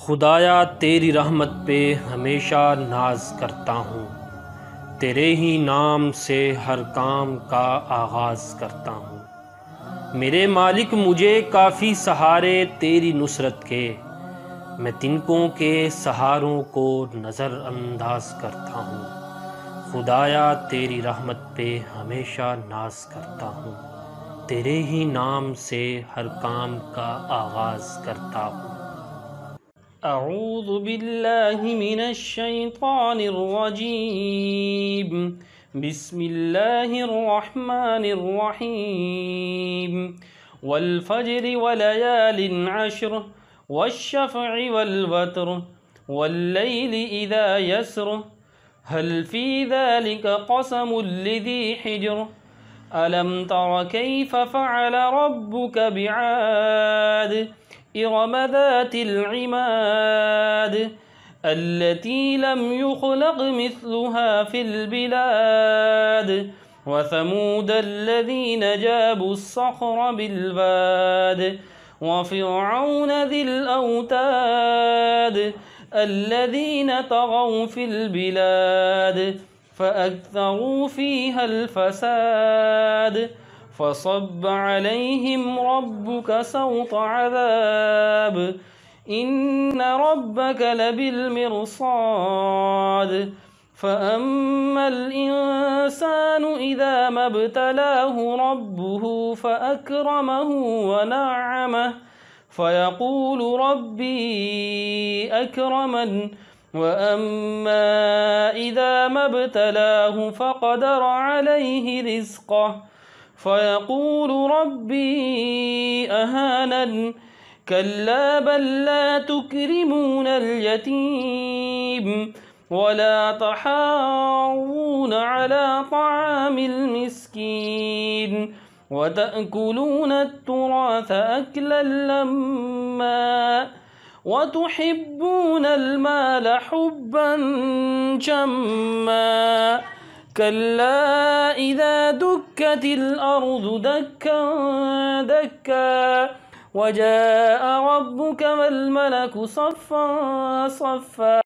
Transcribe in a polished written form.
खुदाया तेरी रहमत पे हमेशा नाज करता हूँ, तेरे ही नाम से हर काम का आगाज़ करता हूँ। मेरे मालिक मुझे काफ़ी सहारे तेरी नुसरत के, मैं तिनकों के सहारों को नज़रअंदाज करता हूँ। खुदाया तेरी रहमत पे हमेशा नाज करता हूँ, तेरे ही नाम से हर काम का आगाज़ करता हूँ। अऊज़ु बिल्लाहि मिनश शैतानिर रजीम। बिस्मिल्लाहिर रहमानिर रहीम। वल फज्रि व लयालिन अश्र वश्शफ़इ वल वत्र वल्लैलि इज़ा यस्र हल फ़ी ज़ालिका क़समुल लिज़ी हिज्र अलम तर कैफ़ फ़अल रब्बुक बिआद इरम ज़ातिल इमाद अल्लती लम युख़लक़ मिस्लुहा फ़िल बिलाद व समूद अल्लज़ीन जाबुस्सख़्र बिलवाद व फ़िरऔन ज़िल औताद अल्लज़ीन तग़ौ फ़िल बिलाद फ़अक्तरू फ़ीहल फ़साद फ़सब्ब अलैहिम रब्बुक सौत अज़ाब इन्न रब्बक लबिल मिरसाद फ़अम्मल इंसानु इज़ा मब्तलाहु रब्बुहु फ़अक्रमहु व नअमह फ़यक़ूलु रब्बी अक्रमन व अम्मा इज़ा मब्तलाहु फ़क़दर अलैहि रिज़्क़ह फ़यक़ूलु रब्बी अहानन कल्ला बल ला तुक्रिमूनल यतीम वला तहाव्वून अला तआमिल मिस्कीन व तअकुलूनत तुराथ अकलन लम्मा व तुहिब्बूनल माल हुब्बन जम्मा कल्ला इज़ा दुक्कतिल अर्दु दक्का दक्का वजाअ रब्बुक वल मलकु सफ़्फ़न सफ़्फ़ा।